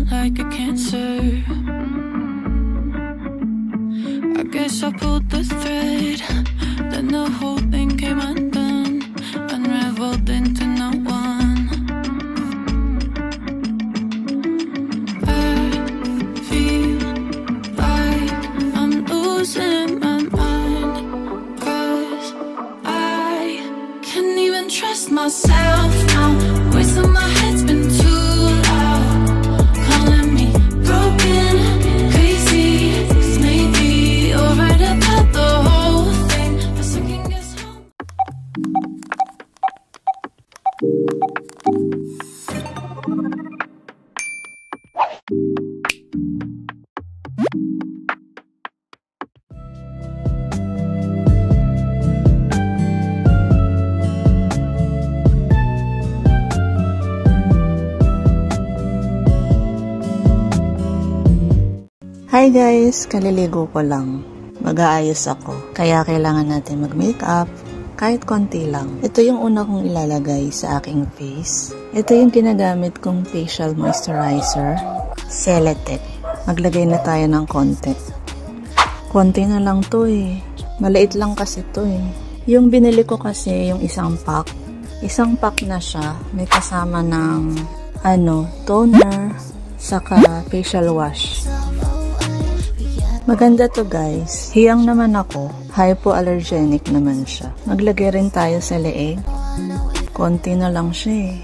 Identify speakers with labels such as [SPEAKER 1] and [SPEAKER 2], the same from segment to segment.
[SPEAKER 1] went like a cancer. I guess I pulled the thread, then the whole thing came undone, unraveled into no one. I feel like I'm losing my mind, 'cause I can't even trust myself now. Voice in my head's been too loud, calling me broken, crazy. 'Cause maybe you're right about the whole thing, but second guess how.
[SPEAKER 2] Hi guys! Kaliligo ko lang. Mag-aayos ako. Kaya kailangan natin mag-makeup. Kahit konti lang. Ito yung una kong ilalagay sa aking face. Ito yung ginagamit kong facial moisturizer. Celetec. Maglagay na tayo ng konti. Konti na lang to eh. Maliit lang kasi to eh. Yung binili ko kasi yung isang pack. Isang pack na siya. May kasama ng toner, saka facial wash. Maganda to guys. Hiyang naman ako. Hypoallergenic naman siya. Maglagay rin tayo sa leeg. Konti na lang siya eh.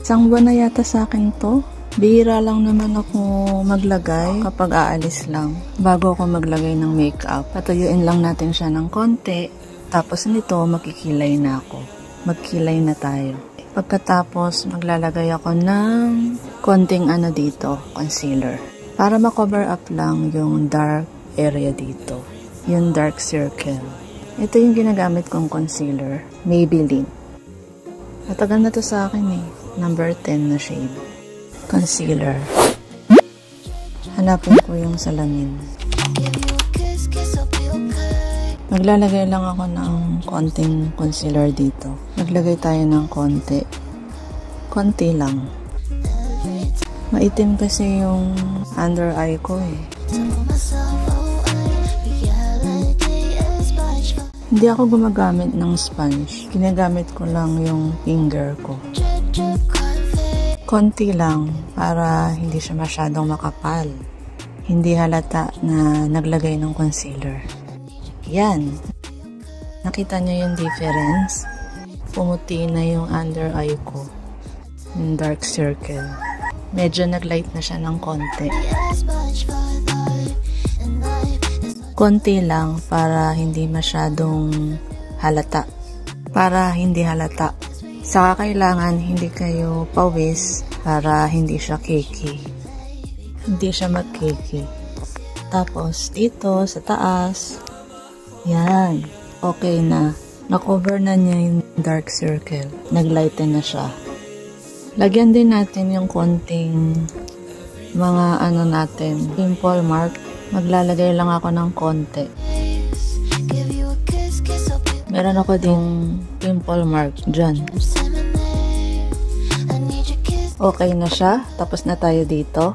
[SPEAKER 2] Isang buwan na yata sa akin to. Bihira lang naman ako maglagay kapag aalis lang. Bago ako maglagay ng makeup. Patuyuin lang natin siya ng konti. Tapos nito magkikilay na ako. Magkilay na tayo. Pagkatapos maglalagay ako ng konting dito, concealer. Para ma-cover up lang yung dark area dito. Yung dark circle. Ito yung ginagamit kong concealer. Maybelline. Matagal na to sa akin eh. Number 10 na shade. Concealer. Hanapin ko yung salamin. Maglalagay lang ako ng konting concealer dito. Maglagay tayo ng konti. Konti lang. Maitim kasi yung under eye ko eh. Hindi ako gumagamit ng sponge. Ginagamit ko lang yung finger ko. Konti lang para hindi siya masyadong makapal. Hindi halata na naglagay ng concealer. Yan. Nakita niyo yung difference? Pumuti na yung under eye ko. Yung dark circle. Medyo naglight na siya ng konti. Konti lang para hindi masyadong halata. Para hindi halata. Saka kailangan hindi kayo pawis para hindi siya cakey. Hindi siya mag-cakey. Tapos dito sa taas. Yan. Okay na. Na-cover na niya yung dark circle. Naglighten na siya. Lagyan din natin yung konting mga natin, pimple mark. Maglalagay lang ako ng konti. Meron ako ding pimple mark dyan. Okay na siya. Tapos na tayo dito.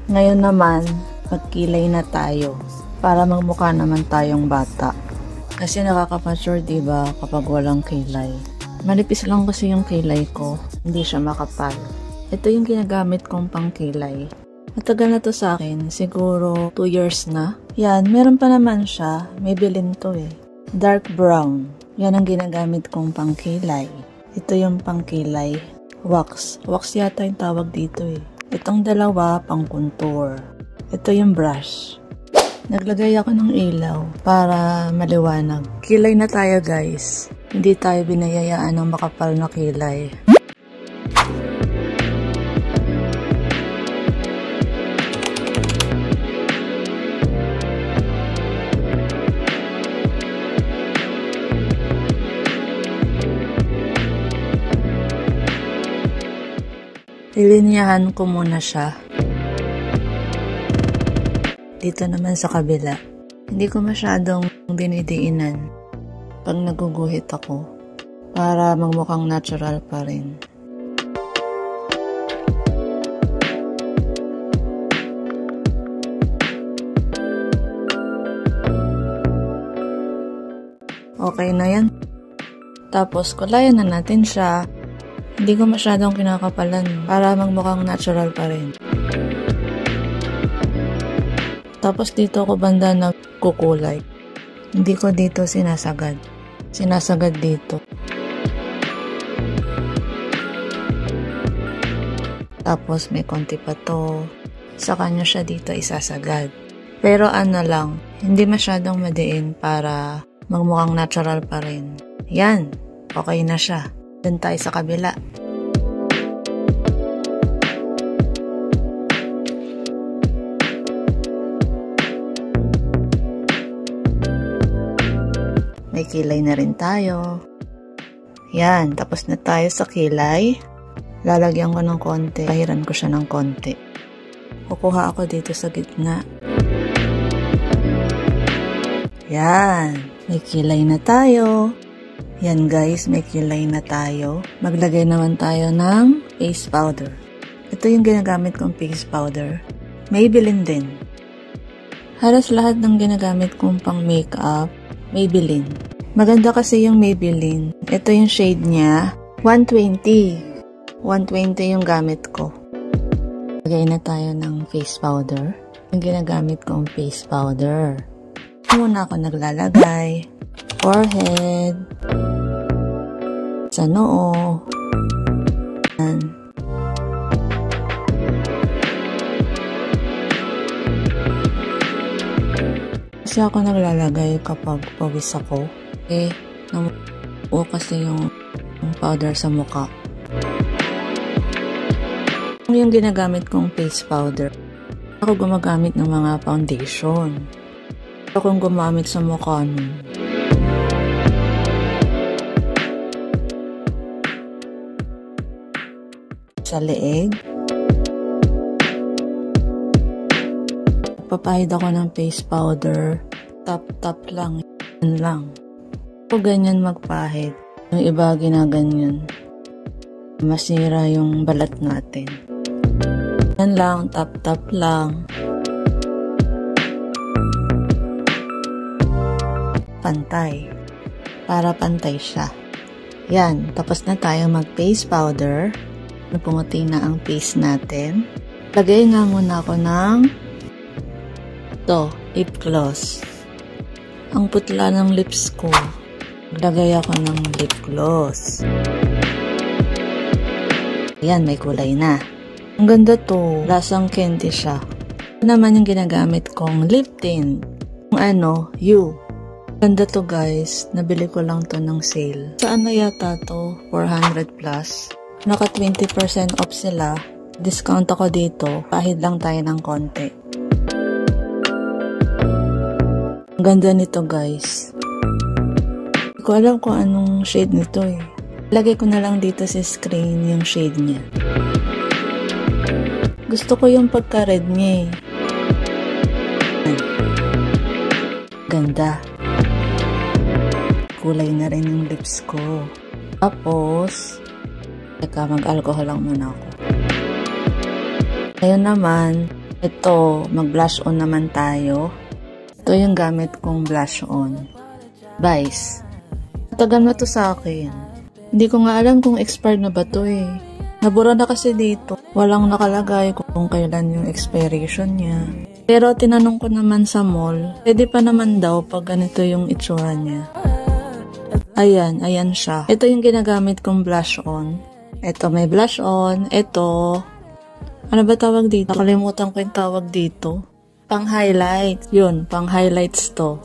[SPEAKER 2] Ngayon naman, magkilay na tayo. Para magmukha naman tayong bata. Kasi nakaka-mature diba kapag walang kilay. Manipis lang kasi yung kilay ko. Hindi siya makapal. Ito yung ginagamit kong pangkilay. Matagal na to sa akin. Siguro 2 years na. Yan, meron pa naman siya. Maybelline to eh. Dark brown. Yan ang ginagamit kong pangkilay. Ito yung pangkilay. Wax. Wax yata yung tawag dito eh. Itong dalawa, pang contour. Ito yung brush. Naglagay ako ng ilaw para maliwanag. Kilay na tayo guys. Hindi tayo binayayaan ng makapal na kilay. Lilinyahan ko muna siya. Dito naman sa kabila. Hindi ko masyadong dinidiinan pag naguguhit ako para magmukhang natural pa rin. Okay na yan. Tapos, kulayan na natin siya. Hindi ko masyadong kinakapalan para magmukhang natural pa rin. Tapos, dito ako banda nagkukulay. Hindi ko dito sinasagad. Sinasagad dito. Tapos, may konti pa to. Sa kanya siya dito isasagad. Pero ano lang, hindi masyadong madiin para magmukhang natural pa rin. Yan, okay na siya. Dun tayo sa kabila. May kilay na rin tayo. Yan, tapos na tayo sa kilay. Lalagyan ko ng konti. Pahiran ko siya ng konti. Kukuha ako dito sa gitna. Yan, may kilay na tayo. Yan guys, may kilay na tayo. Maglagay naman tayo ng face powder. Ito yung ginagamit kong face powder. Maybelline din. Halos lahat ng ginagamit kong pang makeup, Maybelline. Maganda kasi yung Maybelline. Ito yung shade niya, 120. 120 yung gamit ko. Lagay na tayo ng face powder. Yung ginagamit kong face powder. Muna ako naglalagay. Forehead. Sa noo. Yan. Kasi ako naglalagay kapag pawis ako. Namuo kasi yung powder sa mukha. Yung ginagamit kong face powder, ako gumagamit ng mga foundation. Akong gumamit sa mukha nun. Sa leeg. Papahid ako ng face powder. Tap lang. Yan lang. Ako ganyan magpahid. Yung iba ginaganyan. Masira yung balat natin. Yan lang. Tap lang. Pantay. Para pantay siya. Yan. Tapos na tayo mag-face powder. Napumuti na ang face natin. Lagay nga muna ako ng lip gloss. Ang putla ng lips ko. Lagay ako ng lip gloss. Yan, may kulay na. Ang ganda to. Lasang candy siya. Ito naman yung ginagamit kong lip tint. Yung You. Ganda to guys. Nabili ko lang to ng sale. Saan na yata to? 400 plus. Naka 20% off sila. Discount ako dito. Pahid lang tayo ng konti. Ang ganda nito guys. Hindi ko alam kung anong shade nito eh. Lagay ko na lang dito sa screen yung shade niya. Gusto ko yung pagka-red niya eh. Ganda. Kulay na rin yung lips ko. Tapos, mag-alcohol lang muna ako. Ngayon naman, ito, mag-blush on naman tayo. Ito yung gamit kong blush on. Vice. Tagal na to sa akin. Hindi ko nga alam kung expired na ba to eh. Nabura na kasi dito. Walang nakalagay kung kailan yung expiration niya. Pero tinanong ko naman sa mall, pwede pa naman daw pag ganito yung itsura niya. Ayan siya. Ito yung ginagamit kong blush on. Ito may blush on. Ito, ano ba tawag dito? Nakalimutan ko yung tawag dito. Pang-highlight. Yun, pang-highlights to.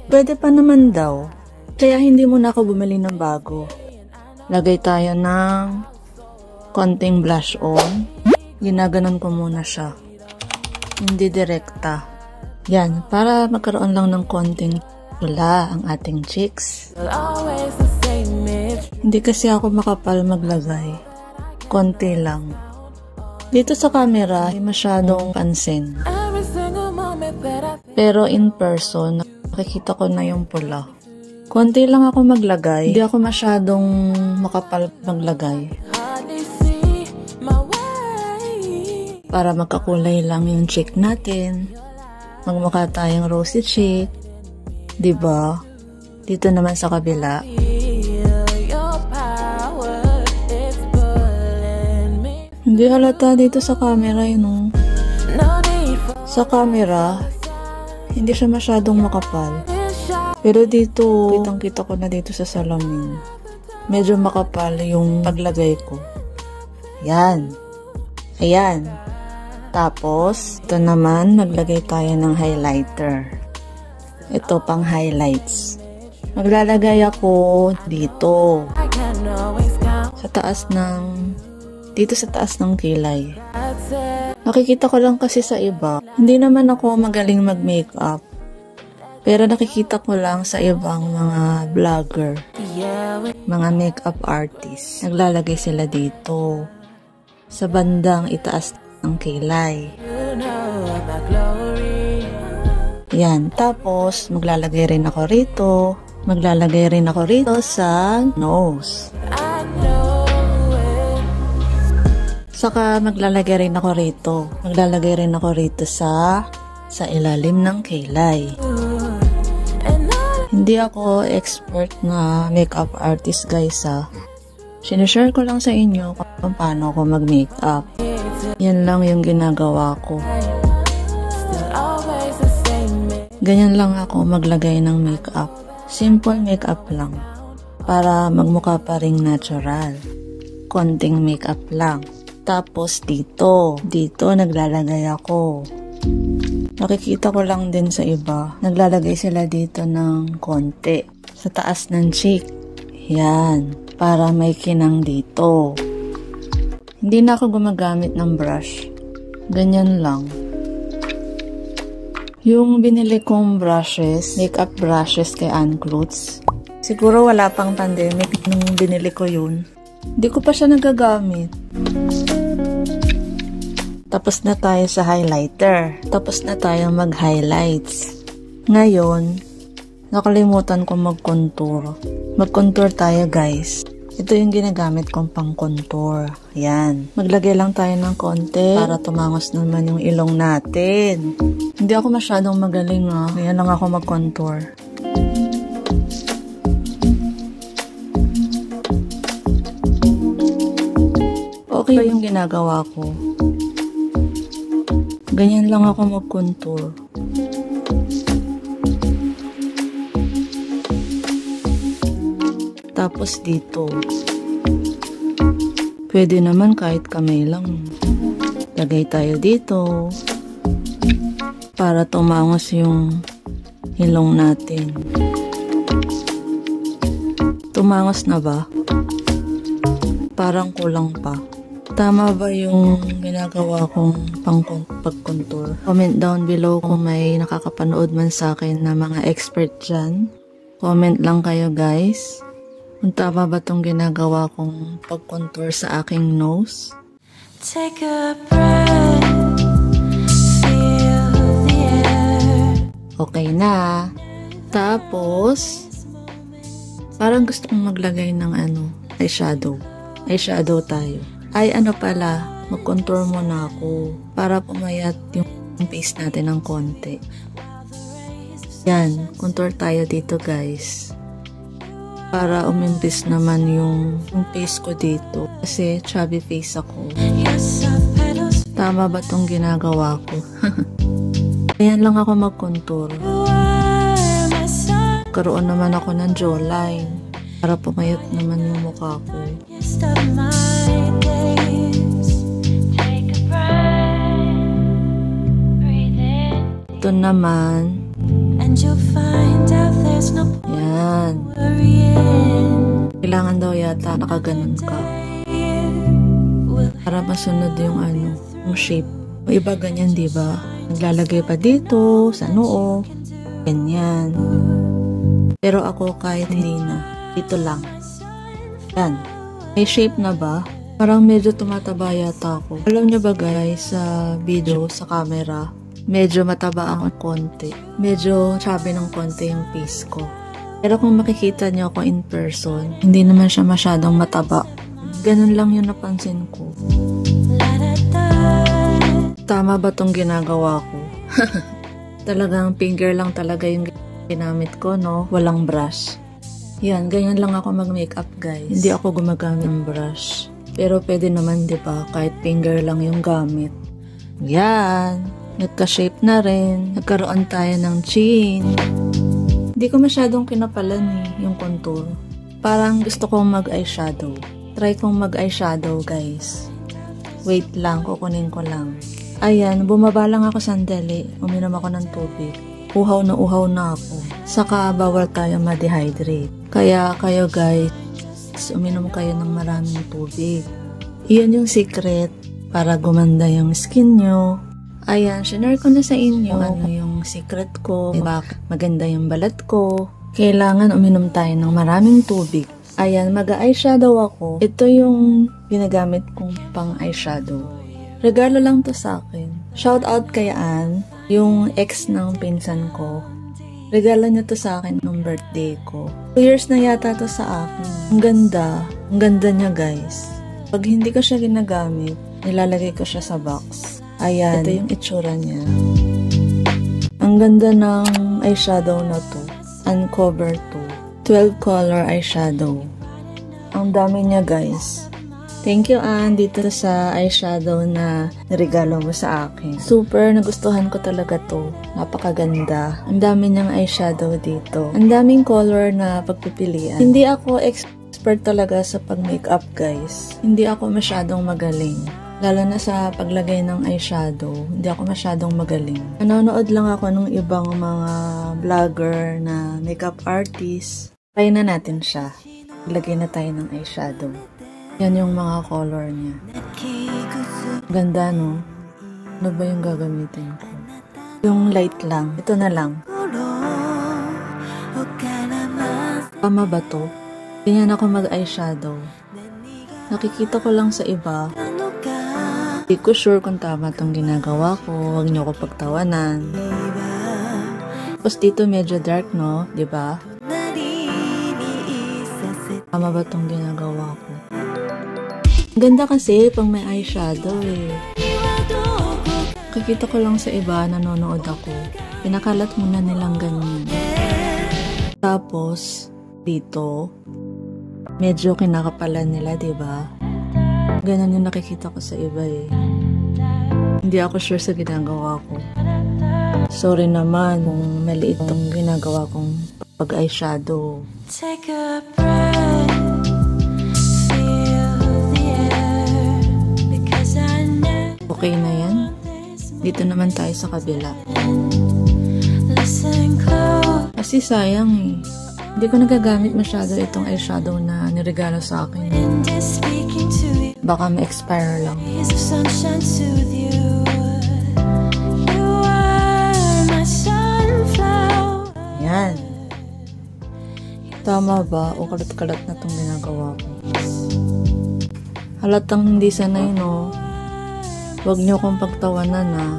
[SPEAKER 2] Pwede pa naman daw. Kaya hindi muna ako bumili ng bago. Lagay tayo ng konting blush on. Ginaganon ko muna siya. Hindi direkta. Yan, para magkaroon lang ng konting pula ang ating cheeks. Hindi kasi ako makapal maglagay. Konti lang. Dito sa camera, hindi masyadong pansin. Pero in person, nakikita ko na yung pula. Konti lang ako maglagay. Hindi ako masyadong makapal maglagay. Para magkakulay lang yung cheek natin. Magmukha tayong rosy cheek. Diba? Dito naman sa kabila, hindi halata dito sa camera yun. Sa camera, hindi siya masyadong makapal. Pero dito, kitang-kita ko na dito sa salamin. Medyo makapal yung paglagay ko. Yan. Ayan. Tapos, ito naman, maglagay tayo ng highlighter. Ito pang highlights. Maglalagay ako dito. Dito sa taas ng kilay. Nakikita ko lang kasi sa iba. Hindi naman ako magaling mag-makeup. Pero nakikita ko lang sa ibang mga vlogger, mga makeup artists. Naglalagay sila dito sa bandang itaas ng kilay. Yan. Tapos, maglalagay rin ako rito. Maglalagay rin ako rito sa nose. Saka, maglalagay rin ako rito. Maglalagay rin ako rito sa ilalim ng kilay. Hindi ako expert na makeup artist guys ha. Sinishare ko lang sa inyo kung paano ako mag-makeup. Yan lang yung ginagawa ko. Ganyan lang ako maglagay ng makeup. Simple makeup lang. Para magmukha pa ring natural. Konting makeup lang. Tapos dito naglalagay ako. Nakikita ko lang din sa iba, naglalagay sila dito ng konti sa taas ng cheek. Yan, para may kinang dito. Hindi na ako gumagamit ng brush. Ganyan lang. Yung binili kong brushes, makeup brushes kay Ann Clothes, siguro wala pang pandemic nung binili ko yun. Hindi ko pa siya nagagamit. Tapos na tayo sa highlighter. Tapos na tayo mag-highlights. Ngayon, nakalimutan ko mag-contour. Mag-contour tayo guys. Ito yung ginagamit kong pang-contour. Ayan. Maglagay lang tayo ng konti para tumangos naman yung ilong natin. Hindi ako masyadong magaling ha. Kaya lang ako mag-contour. Okay yung ginagawa ko. Ganyan lang ako mag-contour. Tapos dito. Pwede naman kahit kamay lang. Lagay tayo dito. Para tumangos yung ilong natin. Tumangos na ba? Parang kulang pa. Tama ba yung ginagawa kong pag-contour? Comment down below kung may nakakapanood man sa akin na mga expert dyan. Comment lang kayo guys. Kung tama ba itong ginagawa kong pag-contour sa aking nose?
[SPEAKER 1] Take a breath, feel the air.
[SPEAKER 2] Okay na. Tapos, parang gusto kong maglagay ng eyeshadow. Eyeshadow tayo. Ay ano pala, mag-contour muna ako para pumayat yung face natin ng konti. Yan, contour tayo dito guys. Para umimbis naman yung face ko dito. Kasi chubby face ako. Tama ba tong ginagawa ko? Ayan lang ako mag-contour. Karoon naman ako ng jawline. Para pumayat naman yung mukha ko. Ito naman. Yan. Kailangan daw yata nakaganon ka. Para masunod yung yung shape. O iba ganyan, diba? Naglalagay pa dito, sa noo. Ganyan. Pero ako kahit hindi na. Dito lang. Yan. May shape na ba? Parang medyo tumataba yata ako. Alam nyo ba guys, sa video, sa camera, medyo mataba ang konti. Medyo chubby ng konti yung face ko. Pero kung makikita nyo ako in person, hindi naman siya masyadong mataba. Ganun lang yung napansin ko. Tama ba tong ginagawa ko? Talagang finger lang talaga yung ginamit ko, no? Walang brush. Yan, ganyan lang ako mag-makeup, guys. Hindi ako gumagamit ng brush. Pero pwede naman, di ba? Kahit finger lang yung gamit. Yan. Nagka-shape na rin. Nagkaroon tayo ng chin. Hindi ko masyadong kinapalan yung contour. Parang gusto kong mag-eyeshadow. Try kong mag-eyeshadow, guys. Wait lang, kukunin ko lang. Ayan, bumaba lang ako sandali. Uminom ako ng tubig. Uhaw na ako. Saka bawal tayo ma-dehydrate. Kaya kayo guys, uminom kayo ng maraming tubig. Iyon yung secret para gumanda yung skin nyo. Ayan, share ko na sa inyo ano yung secret ko, bakit maganda yung balat ko. Kailangan uminom tayo ng maraming tubig. Ayan, mag-eyeshadow ako. Ito yung ginagamit kong pang eyeshadow. Regalo lang to sa akin. Shout out kay Ann, yung ex ng pinsan ko. Regalo niya to sa akin nung birthday ko. 2 years na yata to sa akin. Ang ganda. Ang ganda niya, guys. Pag hindi ko siya ginagamit, nilalagay ko siya sa box. Ayan. Ito yung itsura niya. Ang ganda ng eyeshadow na to. Uncover to. 12 color eyeshadow. Ang dami niya, guys. Thank you, Ann, dito sa eyeshadow na niregalo mo sa akin. Super, nagustuhan ko talaga to. Napakaganda. Ang dami niyang eyeshadow dito. Ang daming color na pagpipilian. Hindi ako expert talaga sa pag-makeup, guys. Hindi ako masyadong magaling. Lalo na sa paglagay ng eyeshadow, hindi ako masyadong magaling. Nanonood lang ako ng ibang mga vlogger na makeup artist. Try na natin siya. Ilagay na tayo ng eyeshadow. Yan yung mga color niya. Ganda, no? Ano ba yung gagamitin ko? Yung light lang. Ito na lang. Tama ba to? Ganyan ako mag-eyeshadow. Nakikita ko lang sa iba. Hindi ko sure kung tama tong ginagawa ko. Huwag niyo ko pagtawanan. Tapos dito medyo dark, no? Diba? Tama ba tong ginagawa ko? Ganda kasi pang may eyeshadow eh. Kakita ko lang sa iba, nanonood ako. Pinakalat muna nilang ganyan. Tapos, dito, medyo kinakapalan nila, diba? Ganun yung nakikita ko sa iba eh. Hindi ako sure sa ginagawa ko. Sorry naman kung maliit ang ginagawa kong pag-eyeshadow.
[SPEAKER 1] Take a breath.
[SPEAKER 2] Okay na yan. Dito naman tayo sa kabila. Kasi sayang eh. Hindi ko nagagamit masyado itong eyeshadow na niregalo sa akin. Baka ma-expire lang. Yan. Tama ba? O kalat-kalat na itong ginagawa ko? Halatang hindi sanay, no? Huwag niyo akong pagtawanan, ha.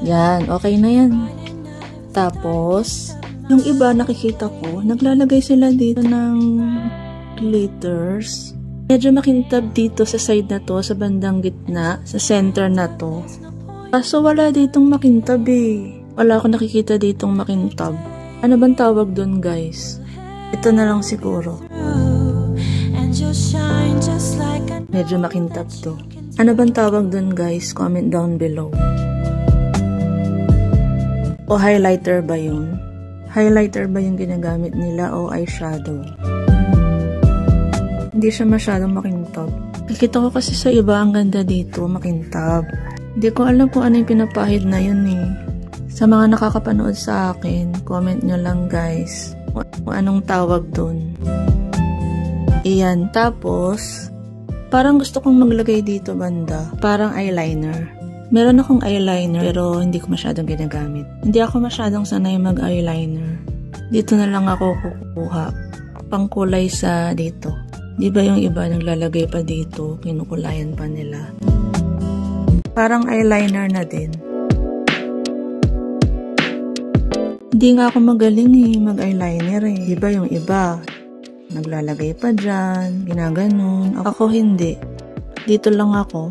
[SPEAKER 2] Yan, okay na yan. Tapos, yung iba nakikita ko, naglalagay sila dito ng glitters. Medyo makintab dito sa side na to, sa bandang gitna, sa center na to. Kaso wala ditong makintab eh. Wala akong nakikita ditong makintab. Ano bang tawag dun, guys? Ito na lang siguro. Medyo makintab to. Ano bang tawag dun, guys? Comment down below. O highlighter ba yun? Highlighter ba yung ginagamit nila o eyeshadow? Hindi siya masyadong makintab. Nakikita ko kasi sa iba ang ganda dito, makintab. Hindi ko alam kung ano yung pinapahid na yun eh. Sa mga nakakapanood sa akin, comment nyo lang, guys, kung anong tawag dun. Iyan, tapos parang gusto kong maglagay dito banda. Parang eyeliner. Meron akong eyeliner pero hindi ko masyadong ginagamit. Hindi ako masyadong sanay mag-eyeliner. Dito na lang ako kukuha. Pangkulay sa dito. Di ba yung iba naglalagay pa dito? Kinukulayan pa nila. Parang eyeliner na din. Hindi nga ako magaling eh mag-eyeliner eh. Di ba yung iba? Naglalagay pa dyan, ginaganon. Ako hindi. Dito lang ako.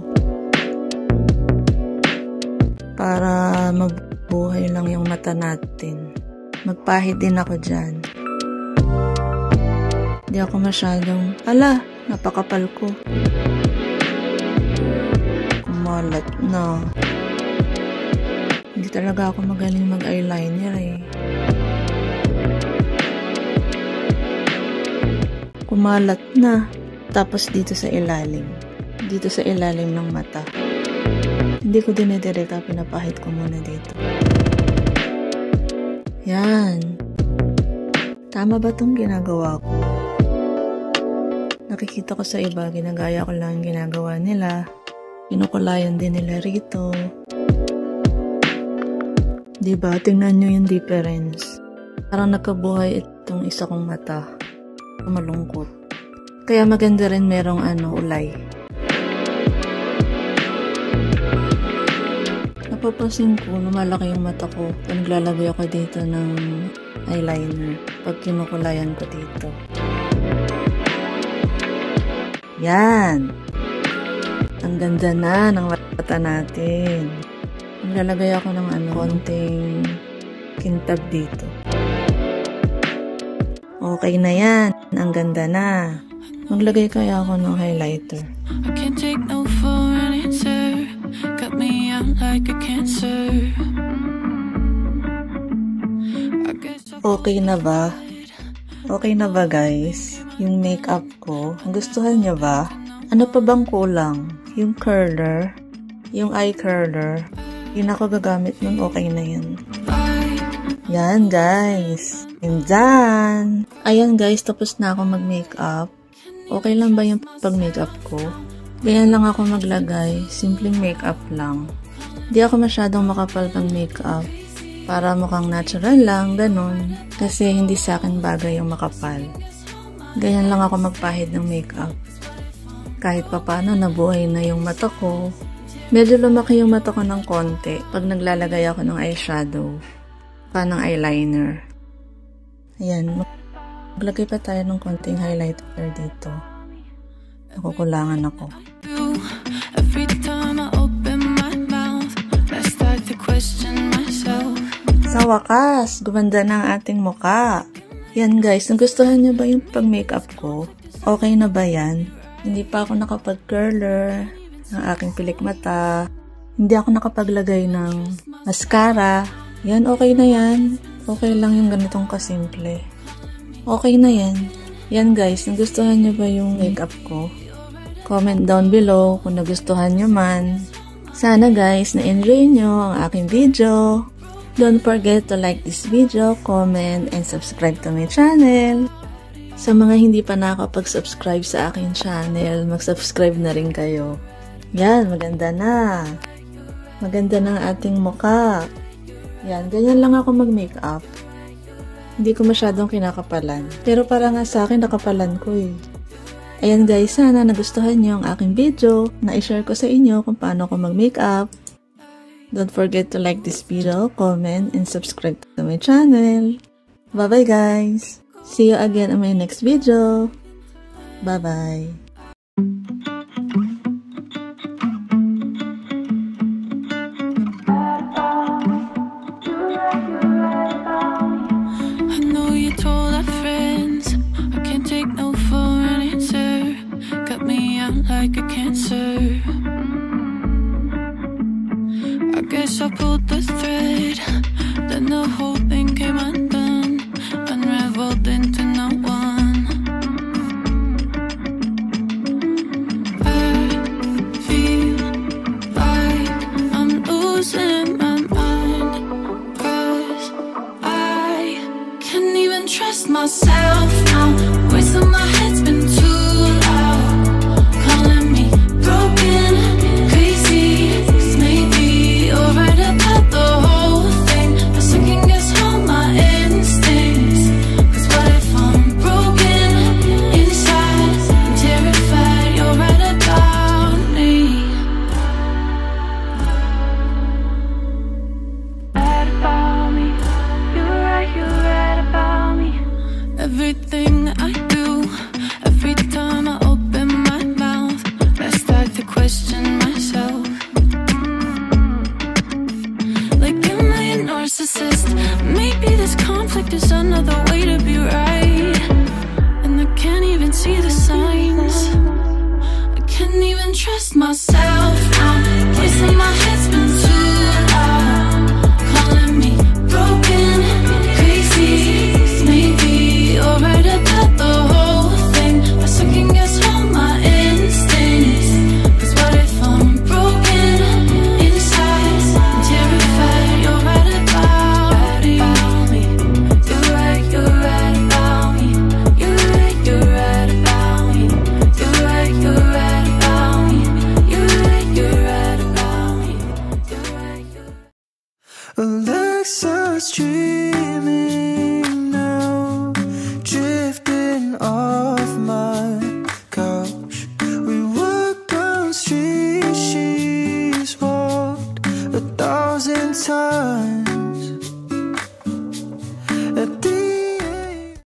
[SPEAKER 2] Para mabuhay lang yung mata natin. magpahid din ako dyan. Hindi ako masyadong, napakapal ko. Kumalat na. Hindi talaga ako magaling mag-eyeliner eh. Kumalat na. Tapos dito sa ilalim. Dito sa ilalim ng mata. Hindi ko dinidireta, pinapahid ko muna dito. Yan. Tama ba itong ginagawa ko? Nakikita ko sa iba, ginagaya ko lang yung ginagawa nila. Kinukulayan din nila rito. Diba? Tingnan nyo yung difference. Parang nakabuhay itong isa kong mata. Malungkot. Kaya maganda rin merong ulay. Napapansin ko, lumalaki yung mata ko pag naglalagay ako dito ng eyeliner. Pag kinukulayan ko dito. Yan! Ang ganda na ng mata natin. Maglalagay ako ng konting kintab dito. Okay na yan. Ang ganda na. Maglagay kaya ako ng highlighter.
[SPEAKER 1] I can't take no for an answer. Cut me out like a cancer.
[SPEAKER 2] Okay na ba? Okay na ba guys? Yung makeup ko. Gustuhan niyo ba? Ano pa bang kulang? Yung curler. Yung eye curler. Yun ako gagamit nun. Okay na yun. Yan guys. And done. Ayan guys, tapos na ako mag-makeup. Okay lang ba yung pag-makeup ko? Ganyan lang ako maglagay. Simpleng makeup lang. Di ako masyadong makapal pag-makeup. Para mukhang natural lang, ganun. Kasi hindi sa akin bagay yung makapal. Ganyan lang ako magpahid ng makeup. Kahit papano nabuhay na yung mata ko. Medyo lumaki yung mata ko ng konti pag naglalagay ako ng eyeshadow. Ng eyeliner. Ayan. Maglagay pa tayo ng konting highlighter dito. Nakukulangan ako.
[SPEAKER 1] Every time I open my mouth, I start to question myself.
[SPEAKER 2] Sa wakas, gumanda na ang ating muka. Yan guys, nagustuhan niyo ba yung pag-makeup ko? Okay na ba yan? Hindi pa ako nakapag-curler ng aking pilik mata. Hindi ako nakapaglagay ng mascara. Yan, okay na yan. Okay lang yung ganitong kasimple. Okay na yan. Yan guys, nagustuhan nyo ba yung makeup ko? Comment down below kung nagustuhan nyo man. Sana guys, na-enjoy nyo ang aking video. Don't forget to like this video, comment, and subscribe to my channel. Sa mga hindi pa nakapag-subscribe sa aking channel, mag-subscribe na rin kayo. Yan, maganda na. Maganda na ang ating mukha. Yan, ganyan lang ako mag-makeup. Hindi ko masyadong kinakapalan. Pero para nga sa akin, nakapalan ko eh. Ayan guys, sana nagustuhan niyo ang aking video na i-share ko sa inyo kung paano ako mag-makeup. Don't forget to like this video, comment, and subscribe to my channel. Bye-bye guys! See you again in my next video. Bye-bye!
[SPEAKER 1] Like a cancer. I guess I pulled the thread, then the whole thing came undone, unraveled into no one. I feel like I'm losing my mind, 'cause I can't even trust myself now. Voice in my head's been too loud. Everything trust myself now. Voice in my head's been too loud, calling me broken, crazy. Maybe you're right about the whole thing. I second guess all my instincts. 'Cause what if I'm broken inside? I'm terrified. You're right about me. You're right about me. You're right about me. You're right about me. You're right about me.
[SPEAKER 3] Alexa's dreaming now, drifting off my couch. We walked down streets she's walked 1,000 times.